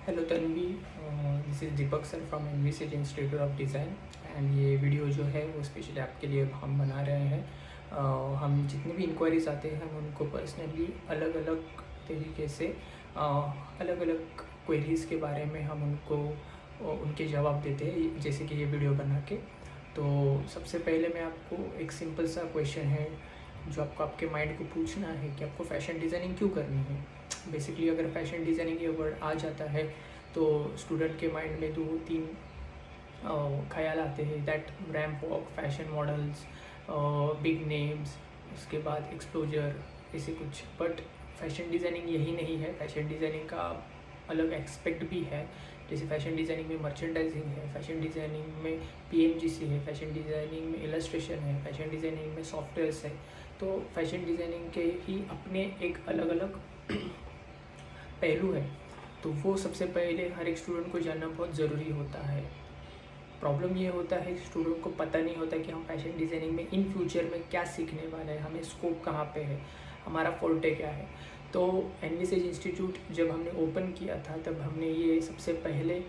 Hello Tanvi, this is Deepak sir from NVCT institute of design. And ये video जो है वो स्पेशली आपके लिए हम बना रहे हैं। हम जितने भी इंक्वायरीज आते हैं हम उनको पर्सनली अलग अलग तरीके से अलग अलग क्वेरीज़ के बारे में हम उनको उनके जवाब देते हैं, जैसे कि ये वीडियो बना के। तो सबसे पहले मैं आपको एक सिंपल सा क्वेश्चन है जो आपको आपके माइंड को पूछना है कि आपको फैशन डिज़ाइनिंग क्यों करनी है। बेसिकली अगर फैशन डिज़ाइनिंग ये वर्ड आ जाता है तो स्टूडेंट के माइंड में 2-3 ख्याल आते हैं, that ramp walk, fashion models, big names, उसके बाद एक्सपोजर, ऐसे कुछ। बट फैशन डिज़ाइनिंग यही नहीं है। फैशन डिज़ाइनिंग का अलग एक्सपेक्ट भी है। जैसे फैशन डिज़ाइनिंग में मर्चेंडाइजिंग है, फैशन डिज़ाइनिंग में पीएमजीसी है, फैशन डिज़ाइनिंग में इलस्ट्रेशन है, फैशन डिज़ाइनिंग में सॉफ्टवेयर्स है। तो फैशन डिज़ाइनिंग के ही अपने एक अलग अलग पहलू है। तो वो सबसे पहले हर एक स्टूडेंट को जानना बहुत ज़रूरी होता है। प्रॉब्लम ये होता है स्टूडेंट को पता नहीं होता कि हम फैशन डिज़ाइनिंग में इन फ्यूचर में क्या सीखने वाले हैं, हमें स्कोप कहाँ पे है, हमारा फोर्टे क्या है। तो एनवीसीटी इंस्टीट्यूट जब हमने ओपन किया था तब हमने ये सबसे पहले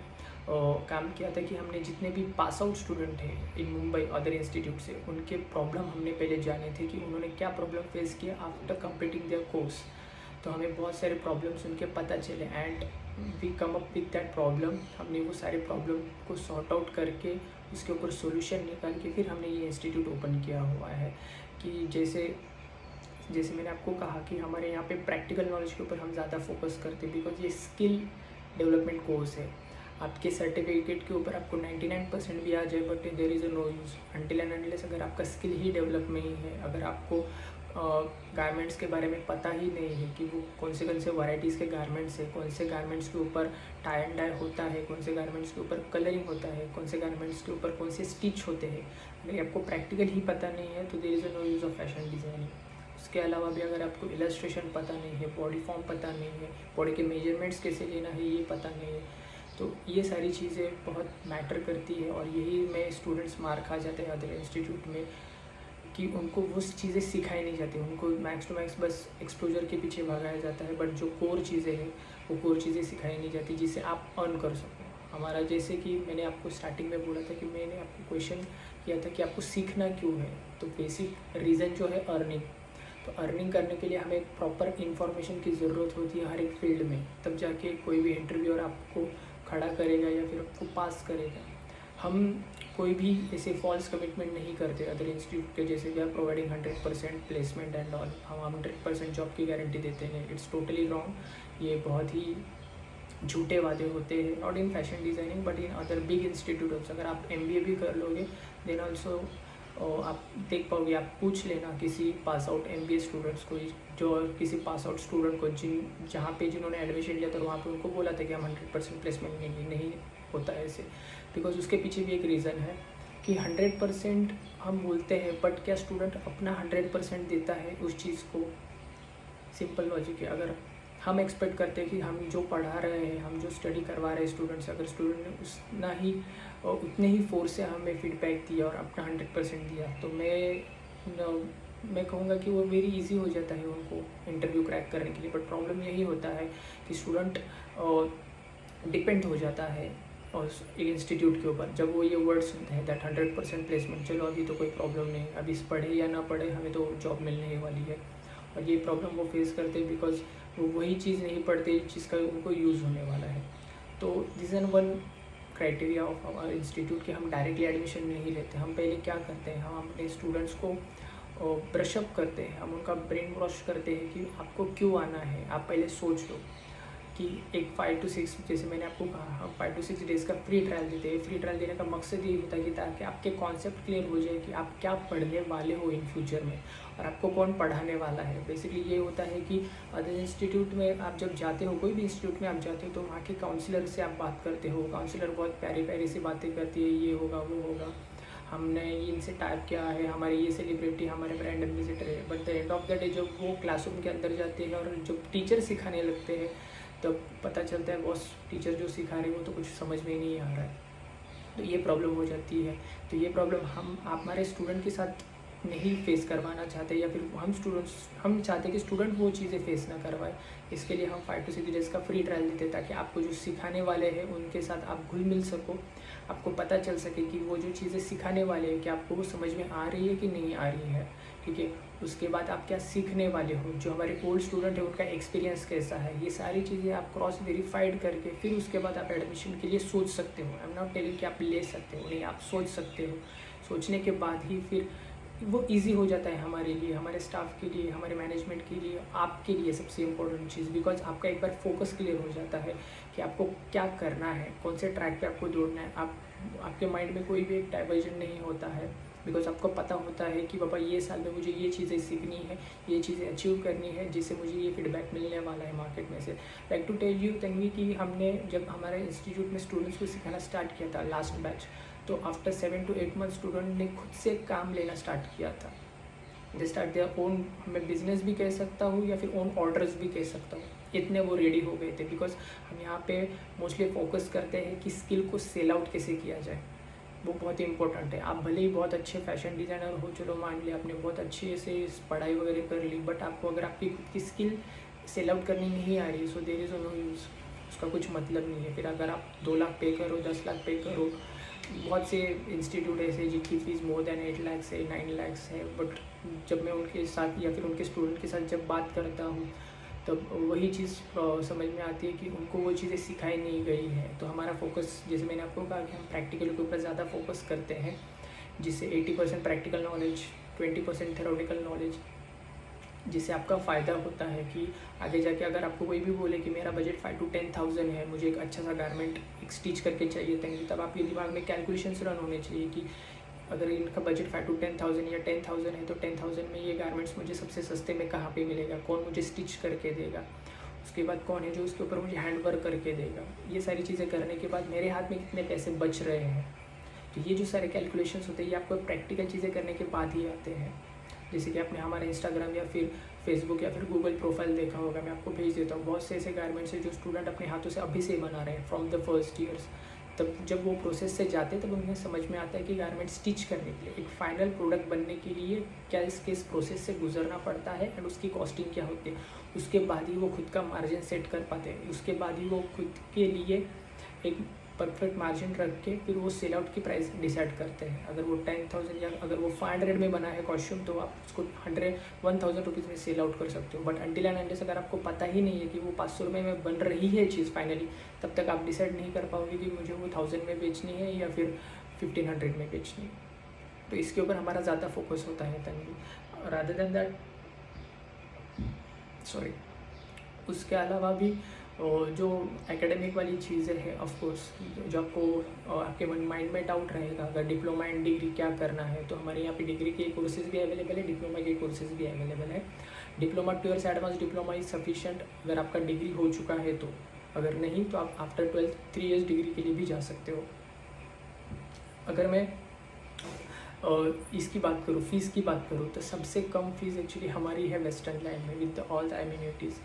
काम किया था कि हमने जितने भी पास आउट स्टूडेंट हैं इन मुंबई अदर इंस्टीट्यूट से, उनके प्रॉब्लम हमने पहले जाने थे कि उन्होंने क्या प्रॉब्लम फेस किया आफ्टर कंप्लीटिंग देयर कोर्स। तो हमें बहुत सारे प्रॉब्लम्स उनके पता चले and we come up with that problem. हमने वो सारे प्रॉब्लम को सॉर्ट आउट करके उसके ऊपर सॉल्यूशन निकाल के फिर हमने ये इंस्टीट्यूट ओपन किया हुआ है। कि जैसे जैसे मैंने आपको कहा कि हमारे यहाँ पे प्रैक्टिकल नॉलेज के ऊपर हम ज़्यादा फोकस करते हैं, बिकॉज ये स्किल डेवलपमेंट कोर्स है। आपके सर्टिफिकेट के ऊपर आपको 99% भी आ जाए but there is a no use until and unless अगर आपका स्किल ही डेवलप नहीं है, अगर आपको गारमेंट्स के बारे में पता ही नहीं है कि वो कौन से वैराइटीज़ के गारमेंट्स है, कौन से गारमेंट्स के ऊपर टाई एंड डाई होता है, कौन से गारमेंट्स के ऊपर कलरिंग होता है, कौन से गारमेंट्स के ऊपर कौन से स्टिच होते हैं, अगर आपको प्रैक्टिकल ही पता नहीं है तो there is a no use of fashion designing. उसके अलावा भी अगर आपको इलस्ट्रेशन पता नहीं है, बॉडी फॉर्म पता नहीं है, बॉडी के मेजरमेंट्स कैसे लेना है ये पता नहीं है, तो ये सारी चीज़ें बहुत मैटर करती है। और यही में स्टूडेंट्स मार खा जाते हैं अदर इंस्टीट्यूट में कि उनको वो चीज़ें सिखाई नहीं जाती, उनको मैक्स टू मैक्स बस एक्सपोजर के पीछे भगाया जाता है। बट जो कोर चीज़ें हैं वो कोर चीज़ें सिखाई नहीं जाती जिससे आप अर्न कर सको। हमारा जैसे कि मैंने आपको स्टार्टिंग में बोला था कि मैंने आपको क्वेश्चन किया था कि आपको सीखना क्यों है, तो बेसिक रीज़न जो है अर्निंग। तो अर्निंग करने के लिए हमें प्रॉपर इन्फॉर्मेशन की ज़रूरत होती है हर एक फील्ड में, तब जाके कोई भी इंटरव्यूअर आपको खड़ा करेगा या फिर आपको पास करेगा। हम कोई भी ऐसे फॉल्स कमिटमेंट नहीं करते अदर इंस्टीट्यूट के जैसे we are providing 100% placement and all, हम 100% जॉब की गारंटी देते हैं। It's totally wrong. ये बहुत ही झूठे वादे होते हैं, not in fashion designing but in other big institute. अगर आप MBA भी कर लोगे देन ऑल्सो आप देख पाओगे, आप पूछ लेना किसी पास आउट MBA स्टूडेंट्स को, जो किसी पास आउट स्टूडेंट को जिन्होंने एडमिशन लिया था वहाँ पे उनको बोला था कि हम 100% प्लेसमेंट नहीं होता है ऐसे। बिकॉज उसके पीछे भी एक रीज़न है कि 100% हम बोलते हैं बट क्या स्टूडेंट अपना 100% देता है उस चीज़ को। सिंपल लॉजिक है। अगर हम एक्सपेक्ट करते हैं कि हम जो पढ़ा रहे हैं, हम जो स्टडी करवा रहे हैं स्टूडेंट्स, अगर स्टूडेंट ने उतने ही फोर्स से हमें फीडबैक दिया और अपना 100% दिया, तो मैं कहूँगा कि वो वेरी इजी हो जाता है उनको इंटरव्यू क्रैक करने के लिए। बट प्रॉब्लम यही होता है कि स्टूडेंट डिपेंड हो जाता है और इंस्टीट्यूट के ऊपर। जब वो ये वर्ड सुनते हैं दैट 100% प्लेसमेंट, चलो अभी तो कोई प्रॉब्लम नहीं, अभी पढ़े या ना पढ़े हमें तो जॉब मिलने ही वाली है। और ये प्रॉब्लम वो फेस करते हैं बिकॉज वो वही चीज़ नहीं पढ़ते जिसका उनको यूज़ होने वाला है। तो this an one criteria of our institute कि हम डायरेक्टली एडमिशन नहीं लेते। हम पहले क्या करते हैं, हम अपने स्टूडेंट्स को ब्रशअप करते हैं, हम उनका ब्रेन वॉश करते हैं कि आपको क्यों आना है। आप पहले सोच लो कि एक 5 to 6, जैसे मैंने आपको कहा, हम 5 to 6 डेज़ का फ्री ट्रायल देते हैं। फ्री ट्रायल देने का मकसद ये होता है कि ताकि आपके कॉन्सेप्ट क्लियर हो जाए कि आप क्या पढ़ने वाले हो इन फ्यूचर में और आपको कौन पढ़ाने वाला है। बेसिकली ये होता है कि अदर इंस्टीट्यूट में आप जब जाते हो, कोई भी इंस्टीट्यूट में आप जाते हो, तो वहाँ के काउंसलर से आप बात करते हो। काउंसलर बहुत प्यारी प्यारी सी बातें करती है, ये होगा वो होगा, हमने इनसे टाइप किया है, हमारे ये सेलिब्रिटी हमारे ब्रांड एम्बेसडर है। But the end of the day जब वो क्लासरूम के अंदर जाते हैं और जब टीचर सिखाने लगते हैं तब पता चलता है बॉस टीचर जो सिखा रहे हैं वो तो कुछ समझ में ही नहीं आ रहा है। तो ये प्रॉब्लम हो जाती है। तो ये प्रॉब्लम हम हमारे स्टूडेंट के साथ नहीं फेस करवाना चाहते, या फिर हम चाहते हैं कि स्टूडेंट वो चीज़ें फेस ना करवाए। इसके लिए हम 5 to 6 डेज़ का फ्री ट्रायल देते हैं, ताकि आपको जो सिखाने वाले हैं उनके साथ आप घुल मिल सको, आपको पता चल सके कि वो जो चीज़ें सिखाने वाले हैं कि आपको वो समझ में आ रही है कि नहीं आ रही है। ठीक है, उसके बाद आप क्या सीखने वाले हो, जो हमारे ओल्ड स्टूडेंट है उनका एक्सपीरियंस कैसा है, ये सारी चीज़ें आप क्रॉस वेरीफाइड करके फिर उसके बाद आप एडमिशन के लिए सोच सकते हो। आई एम नॉट टेलिंग कि आप ले सकते हो, नहीं, आप सोच सकते हो। सोचने के बाद ही फिर वो इजी हो जाता है हमारे लिए, हमारे स्टाफ के लिए, हमारे मैनेजमेंट के लिए, आपके लिए सबसे इम्पोर्टेंट चीज़। बिकॉज आपका एक बार फोकस क्लियर हो जाता है कि आपको क्या करना है, कौन से ट्रैक पे आपको दौड़ना है। आपके माइंड में कोई भी एक डाइवर्जन नहीं होता है, बिकॉज आपको पता होता है कि पापा ये साल में मुझे ये चीज़ें सीखनी है, ये चीज़ें अचीव करनी है, जिससे मुझे ये फीडबैक मिलने वाला है मार्केट में से। Like to tell you Tanvi कि हमने जब हमारे इंस्टीट्यूट में स्टूडेंट्स को सिखाना स्टार्ट किया था लास्ट बैच, तो आफ्टर 7 to 8 मंथ स्टूडेंट ने खुद से काम लेना स्टार्ट किया था। दे स्टार्ट देयर ओन, मैं बिजनेस भी कह सकता हूँ या फिर ओन ऑर्डर्स भी कह सकता हूँ, इतने वो रेडी हो गए थे। बिकॉज हम यहाँ पे मोस्टली फोकस करते हैं कि स्किल को सेल आउट कैसे किया जाए, वो बहुत ही इंपॉर्टेंट है। आप भले ही बहुत अच्छे फैशन डिज़ाइनर हो, चलो मान लिया आपने बहुत अच्छे से पढ़ाई वगैरह कर ली, बट आपको अगर आपकी खुद की स्किल सेल आउट करनी नहीं आ रही, so there is no use, उसका कुछ मतलब नहीं है। फिर अगर आप 2 लाख पे करो, 10 लाख पे करो, बहुत से इंस्टीट्यूट ऐसे जिनकी फ़ीस मोर देन 8 लाख है, 9 लाख है, बट जब मैं उनके साथ या फिर उनके स्टूडेंट के साथ जब बात करता हूँ, तब वही चीज़ समझ में आती है कि उनको वो चीज़ें सिखाई नहीं गई हैं। तो हमारा फोकस, जैसे मैंने आपको कहा कि हम प्रैक्टिकल के ऊपर ज़्यादा फोकस करते हैं, जिससे 80% प्रैक्टिकल नॉलेज, 20% थ्योरेटिकल नॉलेज, जिससे आपका फ़ायदा होता है कि आगे जाके अगर आपको कोई भी बोले कि मेरा बजट 5 to 10,000 है, मुझे एक अच्छा सा गारमेंट एक स्टिच करके चाहिए, तब आपके दिमाग में कैलकुलेशंस रन होने चाहिए कि अगर इनका बजट 5 to 10,000 या 10,000 है, तो 10,000 में ये गारमेंट्स मुझे सबसे सस्ते में कहाँ पे मिलेगा, कौन मुझे स्टिच करके देगा, उसके बाद कौन है जो उसके ऊपर मुझे हैंड वर्क करके देगा। ये सारी चीज़ें करने के बाद मेरे हाथ में कितने पैसे बच रहे हैं, तो ये जो सारे कैलकुलेशंस होते हैं ये आपको प्रैक्टिकल चीज़ें करने के बाद ही आते हैं। जैसे कि आपने हमारा इंस्टाग्राम या फिर फेसबुक या फिर गूगल प्रोफाइल देखा होगा, मैं आपको भेज देता हूँ। बहुत से ऐसे गारमेंट्स हैं जो स्टूडेंट अपने हाथों से अभी से बना रहे हैं फ्रॉम द फर्स्ट ईयर्स। तब जब वो प्रोसेस से जाते हैं तब उन्हें समझ में आता है कि गारमेंट स्टिच करने के लिए, एक फाइनल प्रोडक्ट बनने के लिए क्या इस प्रोसेस से गुजरना पड़ता है एंड उसकी कॉस्टिंग क्या होती है। उसके बाद ही वो खुद का मार्जिन सेट कर पाते हैं, उसके बाद ही वो खुद के लिए एक परफेक्ट मार्जिन रख के फिर वो सेल आउट की प्राइस डिसाइड करते हैं। अगर वो 10,000 या अगर वो 500 में बना है कॉस्ट्यूम, तो आप उसको 1,000 रुपीज़ में सेल आउट कर सकते हो। बट अनटिल एंड अनलेस अगर आपको पता ही नहीं है कि वो 500 रुपये में बन रही है चीज़ फाइनली, तब तक आप डिसाइड नहीं कर पाओगे कि मुझे वो 1,000 में बेचनी है या फिर 1,500 में बेचनी है। तो इसके ऊपर हमारा ज़्यादा फोकस होता है Tanvi. Rather than that, sorry, उसके अलावा भी जो एकेडमिक वाली चीज़ें हैं, ऑफकोर्स जो आपको आपके माइंड में डाउट रहेगा, अगर डिप्लोमा एंड डिग्री क्या करना है, तो हमारे यहाँ पे डिग्री के कोर्सेज भी अवेलेबल है, डिप्लोमा के कोर्सेज भी अवेलेबल है। Diploma 2 years advance diploma is sufficient अगर आपका डिग्री हो चुका है तो, अगर नहीं तो आप आफ्टर 12th 3 years डिग्री के लिए भी जा सकते हो। अगर मैं इसकी बात करूँ, फ़ीस की बात करूँ, तो सबसे कम फीस एक्चुअली हमारी है वेस्टर्न लैंड में विद ऑल द एमिनिटीज़।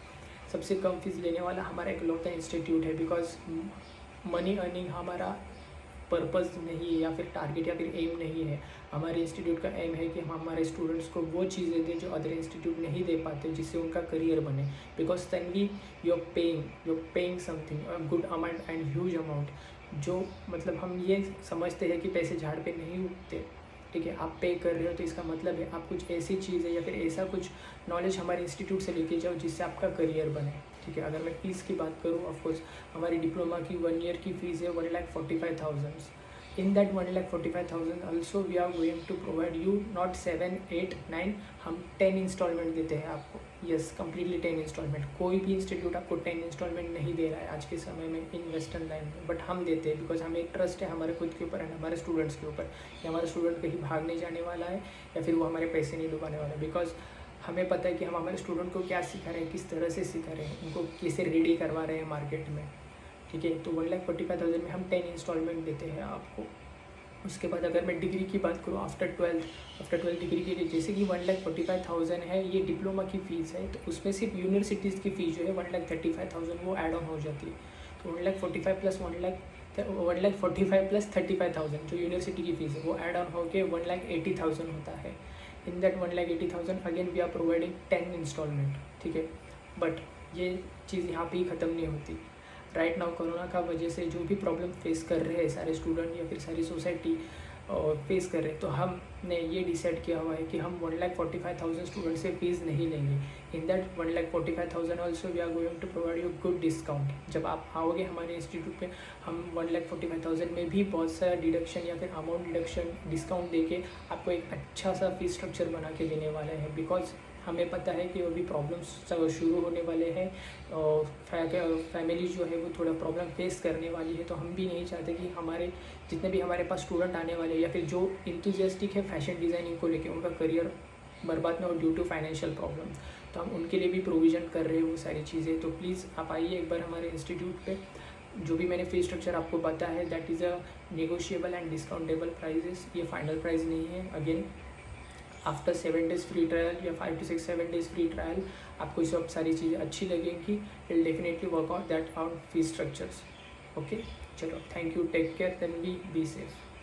सबसे कम फीस लेने वाला हमारा एक लौता इंस्टीट्यूट है, बिकॉज मनी अर्निंग हमारा पर्पज़ नहीं है या फिर टारगेट या फिर एम नहीं है। हमारे इंस्टीट्यूट का एम है कि हम हमारे स्टूडेंट्स को वो चीज़ें दें जो अदर इंस्टीट्यूट नहीं दे पाते, जिससे उनका करियर बने। Because Tanvi you are paying something a good amount and huge amount, जो मतलब हम ये समझते हैं कि पैसे झाड़ पे नहीं उगते। ठीक है, आप पे कर रहे हो तो इसका मतलब है आप कुछ ऐसी चीज़ है या फिर ऐसा कुछ नॉलेज हमारे इंस्टीट्यूट से लेके जाओ जिससे आपका करियर बने। ठीक है, अगर मैं फ़ीस की बात करूँ, ऑफकोर्स हमारी डिप्लोमा की 1 year की फ़ीस है 1,45,000। In that 1,45,000 also we are going to provide you not 7, 8, 9, हम 10 इंस्टॉलमेंट देते हैं आपको। Yes, completely 10 installment. कोई भी इंस्टीट्यूट आपको 10 इंस्टॉलमेंट नहीं दे रहा है आज के समय में इन वेस्टर्न लाइन में, बट हम देते हैं बिकॉज हमें एक ट्रस्ट है हमारे खुद के ऊपर एंड हमारे स्टूडेंट्स के ऊपर कि हमारा स्टूडेंट कहीं भाग नहीं जाने वाला है या फिर वो हमारे पैसे नहीं डुबाने वाला है। बिकॉज हमें पता है कि हम हमारे स्टूडेंट को क्या सिखा रहे हैं, किस तरह से सिखा रहे हैं, उनको कैसे रेडी करवा रहे हैं मार्केट में। ठीक है, तो 1,45,000 में हम 10 इंस्टॉलमेंट देते हैं आपको। उसके बाद अगर मैं डिग्री की बात करूँ, आफ्टर 12th डिग्री के लिए जैसे कि 1,45,000 है, ये डिप्लोमा की फ़ीस है, तो उसमें सिर्फ यूनिवर्सिटीज़ की फ़ीस जो है 1,35,000 वो ऐड ऑन हो जाती है। तो 1,45,000 प्लस 35,000 जो यूनिवर्सिटी की फ़ीस है वो ऐड ऑन होकर 1,80,000 होता है। In that 1,80,000 again we are providing 10 installment, ठीक है। बट ये चीज़ यहाँ पे ही ख़त्म नहीं होती। राइट नाउ कोरोना का वजह से जो भी प्रॉब्लम फेस कर रहे हैं सारे स्टूडेंट या फिर सारी सोसाइटी फेस कर रहे हैं, तो हमने ये डिसाइड किया हुआ है कि हम 1,45,000 स्टूडेंट से फीस नहीं लेंगे। In that 1,45,000 also we are going to provide you good discount. जब आप आओगे हमारे इंस्टीट्यूट पे, हम 1,45,000 में भी बहुत सारा डिडक्शन या फिर अमाउंट डिडक्शन डिस्काउंट देके आपको एक अच्छा सा फीस स्ट्रक्चर बना के देने वाले हैं। बिकॉज हमें पता है कि अभी प्रॉब्लम्स शुरू होने वाले हैं और फैमिली जो है वो थोड़ा प्रॉब्लम फेस करने वाली है, तो हम भी नहीं चाहते कि हमारे जितने भी हमारे पास स्टूडेंट आने वाले या फिर जो इंथुजियास्टिक है फैशन डिज़ाइनिंग को लेके, उनका करियर बर्बाद ना हो ड्यू टू फाइनेंशियल प्रॉब्लम। तो हम उनके लिए भी प्रोविज़न कर रहे हैं वो सारी चीज़ें। तो प्लीज़ आप आइए एक बार हमारे इंस्टीट्यूट पे। जो भी मैंने फीस स्ट्रक्चर आपको बताया है that is a negotiable and discountable prices, ये फाइनल प्राइस नहीं है। Again after 7 days free trial या 5 to 7 days फ्री ट्रायल आपको ये सब सारी चीज़ें अच्छी लगेंगी। Will definitely work out that out fees structures. Okay, चलो, thank you, take care, then be safe.